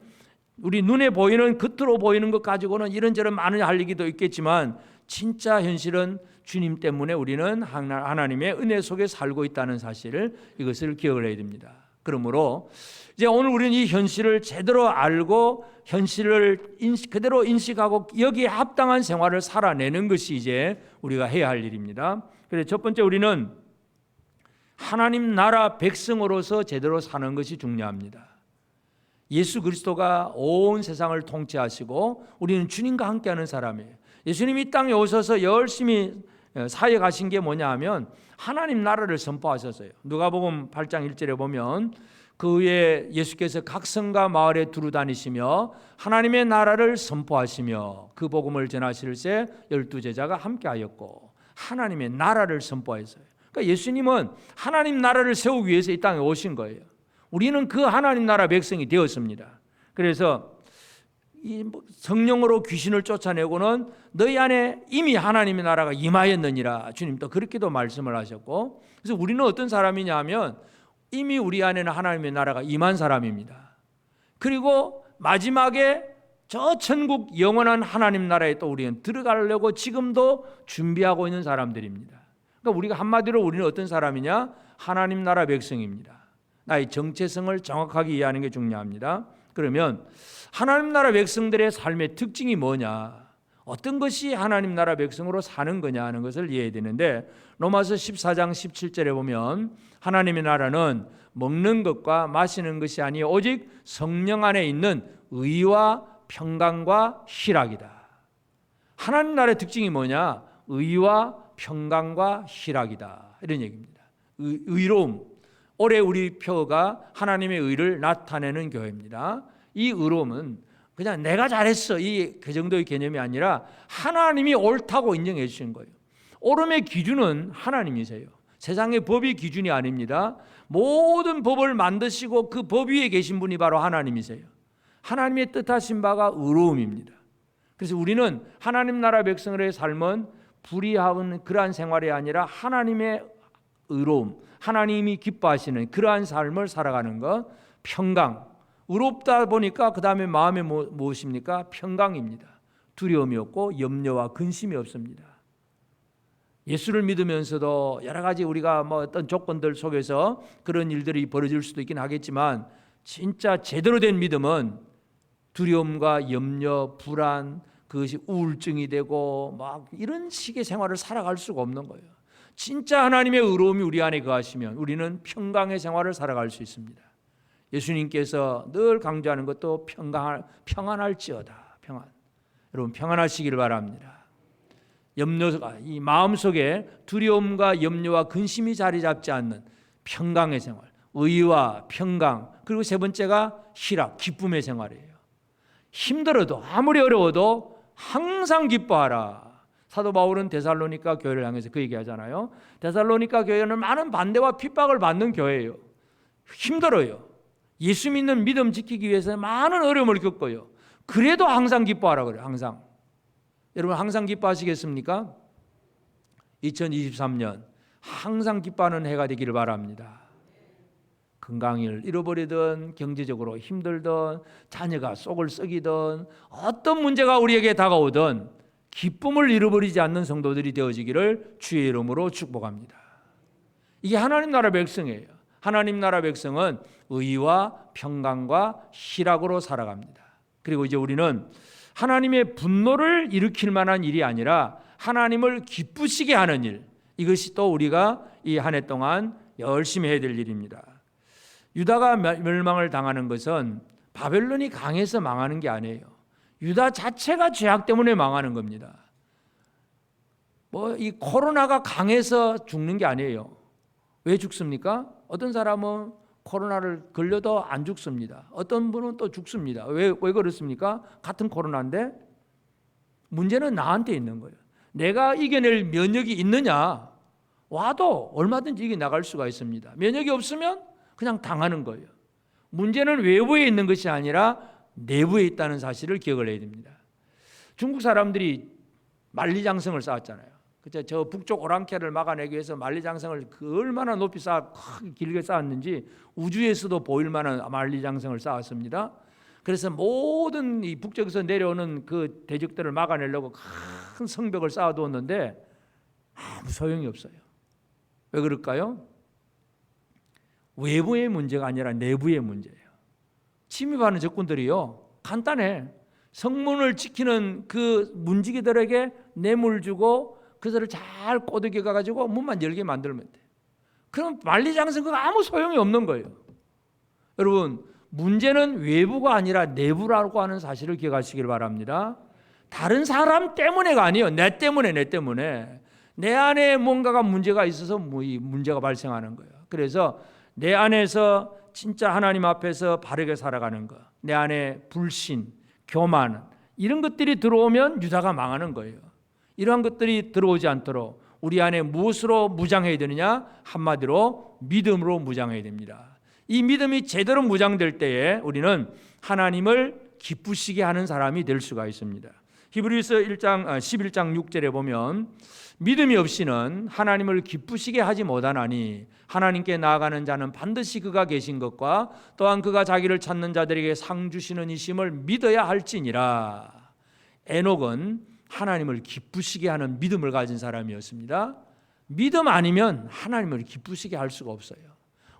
우리 눈에 보이는 겉으로 보이는 것 가지고는 이런저런 많은 할 얘기도 있겠지만 진짜 현실은 주님 때문에 우리는 하나님의 은혜 속에 살고 있다는 사실을 이것을 기억을 해야 됩니다. 그러므로 이제 오늘 우리는 이 현실을 제대로 알고 현실을 그대로 인식하고 여기에 합당한 생활을 살아내는 것이 이제 우리가 해야 할 일입니다. 그래서 첫 번째 우리는 하나님 나라 백성으로서 제대로 사는 것이 중요합니다. 예수 그리스도가 온 세상을 통치하시고 우리는 주님과 함께하는 사람이에요. 예수님이 이 땅에 오셔서 열심히 사역에 가신 게 뭐냐 하면 하나님 나라를 선포하셨어요. 누가복음 8장 1절에 보면 그 후에 예수께서 각 성과 마을에 두루 다니시며 하나님의 나라를 선포하시며 그 복음을 전하실 때 12제자가 함께하였고 하나님의 나라를 선포했어요. 그러니까 예수님은 하나님 나라를 세우기 위해서 이 땅에 오신 거예요. 우리는 그 하나님 나라 백성이 되었습니다. 그래서 이 성령으로 귀신을 쫓아내고는 너희 안에 이미 하나님의 나라가 임하였느니라 주님도 그렇게도 말씀을 하셨고, 그래서 우리는 어떤 사람이냐 하면 이미 우리 안에는 하나님의 나라가 임한 사람입니다. 그리고 마지막에 저 천국 영원한 하나님 나라에 또 우리는 들어가려고 지금도 준비하고 있는 사람들입니다. 그러니까 우리가 한마디로 우리는 어떤 사람이냐? 하나님 나라 백성입니다. 나의 정체성을 정확하게 이해하는 게 중요합니다. 그러면 하나님 나라 백성들의 삶의 특징이 뭐냐, 어떤 것이 하나님 나라 백성으로 사는 거냐 하는 것을 이해해야 되는데, 로마서 14장 17절에 보면 하나님의 나라는 먹는 것과 마시는 것이 아니요 오직 성령 안에 있는 의와 평강과 희락이다. 하나님 나라의 특징이 뭐냐? 의와 평강과 희락이다, 이런 얘기입니다. 의로움. 올해 우리 표가 하나님의 의를 나타내는 교회입니다. 이 의로움은 그냥 내가 잘했어 그 정도의 개념이 아니라 하나님이 옳다고 인정해 주신 거예요. 옳음의 기준은 하나님이세요. 세상의 법이 기준이 아닙니다. 모든 법을 만드시고 그 법 위에 계신 분이 바로 하나님이세요. 하나님의 뜻하신 바가 의로움입니다. 그래서 우리는 하나님 나라 백성의 삶은 불의한 그러한 생활이 아니라 하나님의 의로움, 하나님이 기뻐하시는 그러한 삶을 살아가는 것. 평강, 의롭다 보니까 그 다음에 마음에 무엇입니까? 평강입니다. 두려움이 없고 염려와 근심이 없습니다. 예수를 믿으면서도 여러 가지 우리가 어떤 조건들 속에서 그런 일들이 벌어질 수도 있긴 하겠지만, 진짜 제대로 된 믿음은 두려움과 염려, 불안, 그것이 우울증이 되고 막 이런 식의 생활을 살아갈 수가 없는 거예요. 진짜 하나님의 의로움이 우리 안에 거하시면 우리는 평강의 생활을 살아갈 수 있습니다. 예수님께서 늘 강조하는 것도 평안할지어다. 평안. 여러분 평안하시기를 바랍니다. 염려가 이 마음속에 두려움과 염려와 근심이 자리 잡지 않는 평강의 생활, 의와 평강, 그리고 세 번째가 희락, 기쁨의 생활이에요. 힘들어도 아무리 어려워도 항상 기뻐하라. 사도 바울은 데살로니가 교회를 향해서 그 얘기하잖아요. 데살로니가 교회는 많은 반대와 핍박을 받는 교회예요. 힘들어요. 예수 믿는 믿음 지키기 위해서 많은 어려움을 겪어요. 그래도 항상 기뻐하라 그래요. 항상. 여러분 항상 기뻐하시겠습니까? 2023년 항상 기뻐하는 해가 되기를 바랍니다. 건강을 잃어버리든 경제적으로 힘들든 자녀가 속을 썩이든 어떤 문제가 우리에게 다가오든 기쁨을 잃어버리지 않는 성도들이 되어지기를 주의 이름으로 축복합니다. 이게 하나님 나라 백성이에요. 하나님 나라 백성은 의와 평강과 희락으로 살아갑니다. 그리고 이제 우리는 하나님의 분노를 일으킬 만한 일이 아니라 하나님을 기쁘시게 하는 일, 이것이 또 우리가 이 한 해 동안 열심히 해야 될 일입니다. 유다가 멸망을 당하는 것은 바벨론이 강해서 망하는 게 아니에요. 유다 자체가 죄악 때문에 망하는 겁니다. 이 코로나가 강해서 죽는 게 아니에요. 왜 죽습니까? 어떤 사람은 코로나를 걸려도 안 죽습니다. 어떤 분은 또 죽습니다. 왜 그렇습니까? 같은 코로나인데 문제는 나한테 있는 거예요. 내가 이겨낼 면역이 있느냐? 와도 얼마든지 이겨나갈 수가 있습니다. 면역이 없으면 그냥 당하는 거예요. 문제는 외부에 있는 것이 아니라 내부에 있다는 사실을 기억을 해야 됩니다. 중국 사람들이 만리장성을 쌓았잖아요. 그죠? 저 북쪽 오랑캐를 막아내기 위해서 만리장성을 얼마나 높이 크게 길게 쌓았는지 우주에서도 보일 만한 만리장성을 쌓았습니다. 그래서 모든 이 북쪽에서 내려오는 그 대적들을 막아내려고 큰 성벽을 쌓아두었는데 아무 소용이 없어요. 왜 그럴까요? 외부의 문제가 아니라 내부의 문제예요. 침입하는 적군들이요, 간단해. 성문을 지키는 그 문지기들에게 뇌물 주고 그들을 잘 꼬드겨 가지고 문만 열게 만들면 돼. 그럼 만리장성은 아무 소용이 없는 거예요. 여러분, 문제는 외부가 아니라 내부라고 하는 사실을 기억하시길 바랍니다. 다른 사람 때문에가 아니에요. 내 때문에. 내 안에 뭔가가 문제가 있어서 이 문제가 발생하는 거예요. 그래서 내 안에서 진짜 하나님 앞에서 바르게 살아가는 것, 내 안에 불신, 교만, 이런 것들이 들어오면 유다가 망하는 거예요. 이러한 것들이 들어오지 않도록 우리 안에 무엇으로 무장해야 되느냐? 한마디로 믿음으로 무장해야 됩니다. 이 믿음이 제대로 무장될 때에 우리는 하나님을 기쁘시게 하는 사람이 될 수가 있습니다. 히브리서 11장 6절에 보면 믿음이 없이는 하나님을 기쁘시게 하지 못하나니 하나님께 나아가는 자는 반드시 그가 계신 것과 또한 그가 자기를 찾는 자들에게 상 주시는 이심을 믿어야 할지니라. 에녹은 하나님을 기쁘시게 하는 믿음을 가진 사람이었습니다. 믿음 아니면 하나님을 기쁘시게 할 수가 없어요.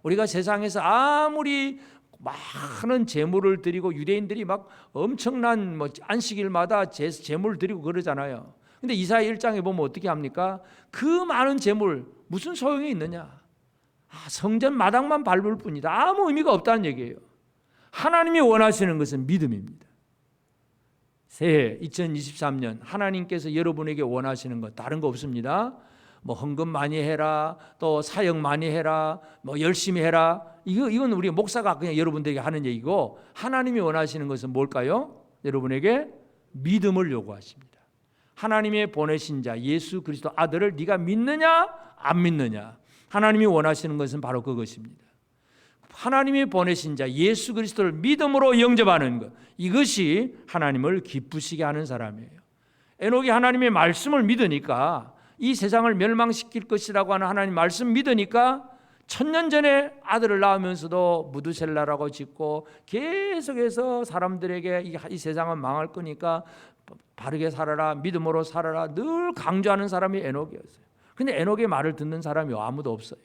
우리가 세상에서 아무리 많은 제물을 드리고 유대인들이 막 엄청난 안식일마다 제물을 드리고 그러잖아요. 근데 이사야 1장에 보면 어떻게 합니까? 그 많은 제물 무슨 소용이 있느냐? 성전 마당만 밟을 뿐이다. 아무 의미가 없다는 얘기예요. 하나님이 원하시는 것은 믿음입니다. 새해 2023년 하나님께서 여러분에게 원하시는 것 다른 거 없습니다. 헌금 많이 해라, 또 사역 많이 해라, 열심히 해라. 이건 우리 목사가 그냥 여러분들에게 하는 얘기고, 하나님이 원하시는 것은 뭘까요? 여러분에게 믿음을 요구하십니다. 하나님의 보내신 자 예수 그리스도 아들을 네가 믿느냐 안 믿느냐, 하나님이 원하시는 것은 바로 그것입니다. 하나님이 보내신 자 예수 그리스도를 믿음으로 영접하는 것, 이것이 하나님을 기쁘시게 하는 사람이에요. 에녹이 하나님의 말씀을 믿으니까, 이 세상을 멸망시킬 것이라고 하는 하나님 말씀 믿으니까 1000년 전에 아들을 낳으면서도 무드셀라라고 짓고 계속해서 사람들에게 이 세상은 망할 거니까 바르게 살아라, 믿음으로 살아라 늘 강조하는 사람이 에녹이었어요. 근데 에녹의 말을 듣는 사람이 아무도 없어요.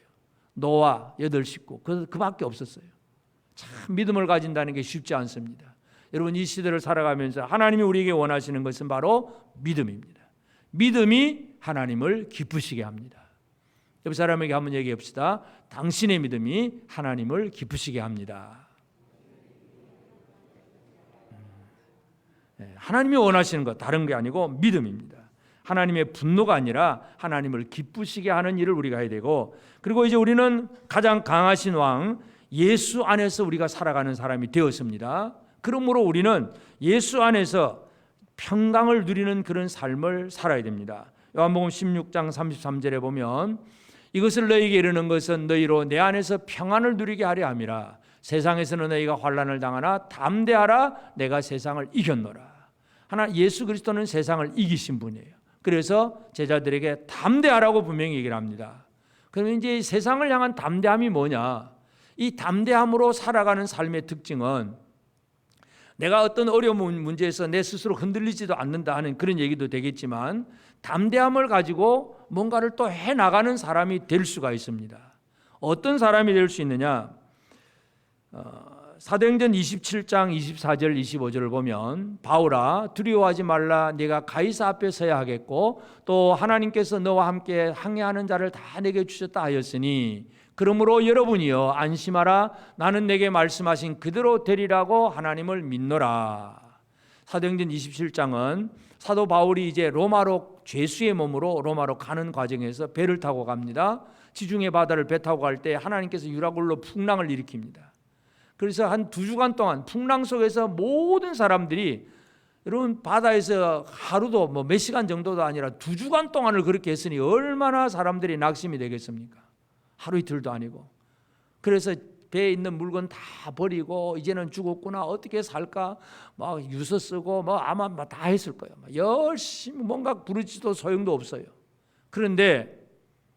노아 8식구 그밖에 없었어요. 참 믿음을 가진다는 게 쉽지 않습니다. 여러분, 이 시대를 살아가면서 하나님이 우리에게 원하시는 것은 바로 믿음입니다. 믿음이 하나님을 기쁘시게 합니다. 옆 사람에게 한번 얘기해 봅시다. 당신의 믿음이 하나님을 기쁘시게 합니다. 하나님이 원하시는 것 다른 게 아니고 믿음입니다. 하나님의 분노가 아니라 하나님을 기쁘시게 하는 일을 우리가 해야 되고, 그리고 이제 우리는 가장 강하신 왕 예수 안에서 우리가 살아가는 사람이 되었습니다. 그러므로 우리는 예수 안에서 평강을 누리는 그런 삶을 살아야 됩니다. 요한복음 16장 33절에 보면 이것을 너희에게 이르는 것은 너희로 내 안에서 평안을 누리게 하려 함이라. 세상에서는 너희가 환난을 당하나 담대하라, 내가 세상을 이겼노라. 예수 그리스도는 세상을 이기신 분이에요. 그래서 제자들에게 담대하라고 분명히 얘기를 합니다. 그러면 이제 세상을 향한 담대함이 뭐냐? 이 담대함으로 살아가는 삶의 특징은 내가 어떤 어려운 문제에서 내 스스로 흔들리지도 않는다 하는 그런 얘기도 되겠지만, 담대함을 가지고 뭔가를 또 해나가는 사람이 될 수가 있습니다. 어떤 사람이 될 수 있느냐? 사도행전 27장 24절 25절을 보면 바울아 두려워하지 말라, 네가 가이사 앞에 서야 하겠고 또 하나님께서 너와 함께 항해하는 자를 다 내게 주셨다 하였으니 그러므로 여러분이여 안심하라, 나는 내게 말씀하신 그대로 되리라고 하나님을 믿노라. 사도행전 27장은 사도 바울이 이제 로마로 죄수의 몸으로 로마로 가는 과정에서 배를 타고 갑니다. 지중해 바다를 배 타고 갈 때 하나님께서 유라굴로 풍랑을 일으킵니다. 그래서 한 2주간 동안 풍랑 속에서 모든 사람들이, 여러분 바다에서 하루도 몇 시간 정도도 아니라 2주간 동안을 그렇게 했으니 얼마나 사람들이 낙심이 되겠습니까? 하루 이틀도 아니고. 그래서 배에 있는 물건 다 버리고 이제는 죽었구나, 어떻게 살까, 막 유서 쓰고 아마 다 했을 거예요. 열심히 뭔가 부르짖어도 소용도 없어요. 그런데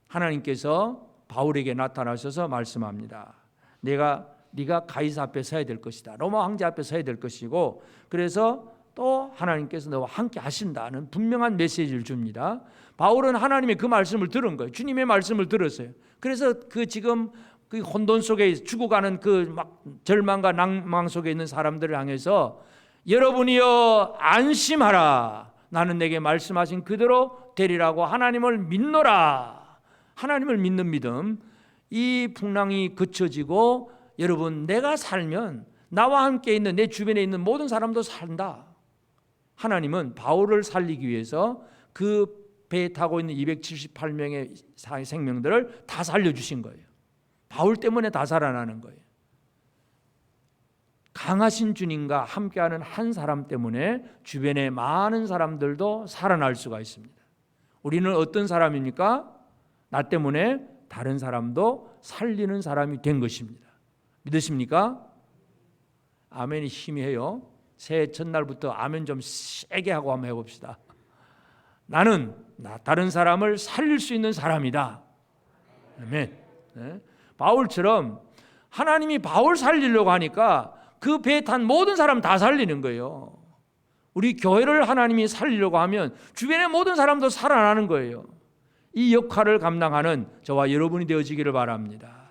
하나님께서 바울에게 나타나셔서 말씀합니다. 네가 가이사 앞에 서야 될 것이다. 로마 황제 앞에 서야 될 것이고, 그래서 또 하나님께서 너와 함께 하신다는 분명한 메시지를 줍니다. 바울은 하나님의 그 말씀을 들은 거예요. 주님의 말씀을 들었어요. 그래서 지금 그 혼돈 속에 죽어가는 그 막 절망과 낭망 속에 있는 사람들을 향해서 여러분이여 안심하라. 나는 내게 말씀하신 그대로 되리라고 하나님을 믿노라. 하나님을 믿는 믿음. 이 풍랑이 그쳐지고 여러분, 내가 살면 나와 함께 있는 내 주변에 있는 모든 사람도 산다. 하나님은 바울을 살리기 위해서 그 배에 타고 있는 278명의 생명들을 다 살려주신 거예요. 바울 때문에 다 살아나는 거예요. 강하신 주님과 함께하는 한 사람 때문에 주변의 많은 사람들도 살아날 수가 있습니다. 우리는 어떤 사람입니까? 나 때문에 다른 사람도 살리는 사람이 된 것입니다. 믿으십니까? 아멘이 희미해요. 새해 첫날부터 아멘 좀 세게 하고 한번 해봅시다. 나는 다른 사람을 살릴 수 있는 사람이다. 아멘. 네. 바울처럼 하나님이 바울 살리려고 하니까 그 배에 탄 모든 사람 다 살리는 거예요. 우리 교회를 하나님이 살리려고 하면 주변의 모든 사람도 살아나는 거예요. 이 역할을 감당하는 저와 여러분이 되어지기를 바랍니다.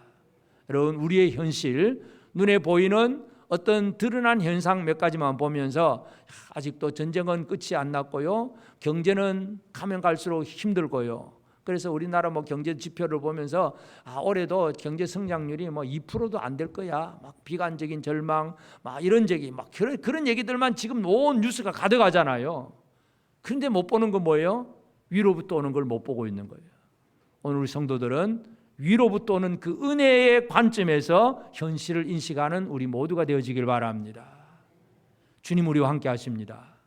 여러분, 우리의 현실, 눈에 보이는 어떤 드러난 현상 몇 가지만 보면서 아직도 전쟁은 끝이 안 났고요, 경제는 가면 갈수록 힘들고요. 그래서 우리나라 경제 지표를 보면서 올해도 경제 성장률이 2%도 안 될 거야. 막 비관적인 절망, 이런 그런 얘기들만 지금 온 뉴스가 가득하잖아요. 그런데 못 보는 건 뭐예요? 위로부터 오는 걸 못 보고 있는 거예요. 오늘 우리 성도들은 위로부터 오는 그 은혜의 관점에서 현실을 인식하는 우리 모두가 되어지길 바랍니다. 주님 우리와 함께 하십니다.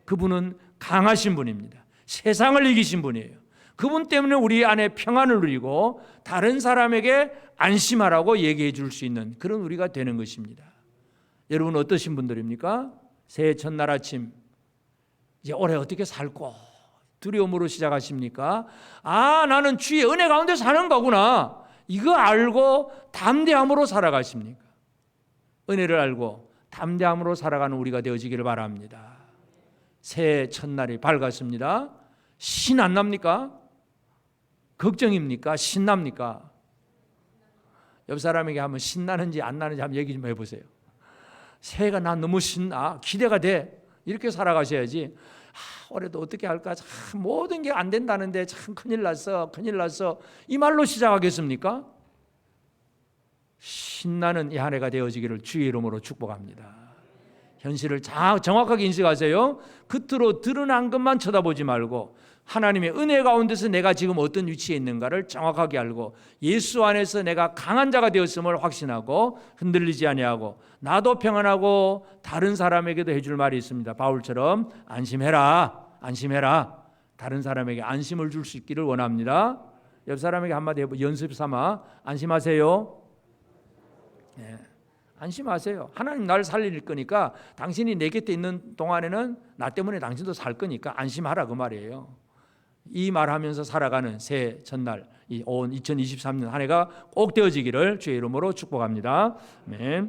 그분은 강하신 분입니다. 세상을 이기신 분이에요. 그분 때문에 우리 안에 평안을 누리고 다른 사람에게 안심하라고 얘기해 줄 수 있는 그런 우리가 되는 것입니다. 여러분 어떠신 분들입니까? 새해 첫날 아침 이제 올해 어떻게 살고 두려움으로 시작하십니까? 나는 주의 은혜 가운데 사는 거구나. 이거 알고 담대함으로 살아가십니까? 은혜를 알고 담대함으로 살아가는 우리가 되어지기를 바랍니다. 새해 첫날이 밝았습니다. 신 안 납니까? 걱정입니까? 신납니까? 옆 사람에게 한번 신나는지 안 나는지 한번 얘기 좀 해보세요. 새해가 난 너무 신나, 기대가 돼. 이렇게 살아가셔야지. 올해도 어떻게 할까? 참 모든 게 안 된다는데 참 큰일 났어. 이 말로 시작하겠습니까? 신나는 이 한 해가 되어지기를 주의 이름으로 축복합니다. 현실을 정확하게 인식하세요. 겉으로 드러난 것만 쳐다보지 말고 하나님의 은혜 가운데서 내가 지금 어떤 위치에 있는가를 정확하게 알고 예수 안에서 내가 강한 자가 되었음을 확신하고 흔들리지 아니하고 나도 평안하고 다른 사람에게도 해줄 말이 있습니다. 바울처럼 안심해라. 다른 사람에게 안심을 줄 수 있기를 원합니다. 옆 사람에게 한마디 해보 연습 삼아 안심하세요. 네. 안심하세요. 하나님 나를 살릴 거니까 당신이 내 곁에 있는 동안에는 나 때문에 당신도 살 거니까 안심하라 그 말이에요. 이 말하면서 살아가는 새해 첫날 이 온 2023년 한 해가 꼭 되어지기를 주의 이름으로 축복합니다. 아멘.